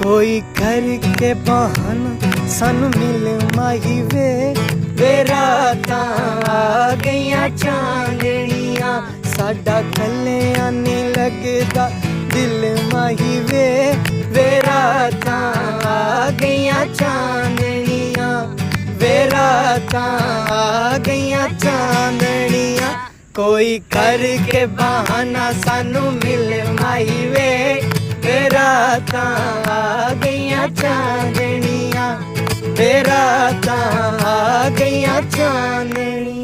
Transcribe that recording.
कोई करके बहाना सानू मिल माही वे रातां आ गईयां चांदनियां साडा कल्लियां नहीं लगदा दिल माही वे रातां आ गईयां चांदनियां वे रातां आ गईयां चांदनियां कोई करके बहाना सानू मिल माही वे रातां आ गईयां चांदनियां वे रातां आ गईयां चांदनियां।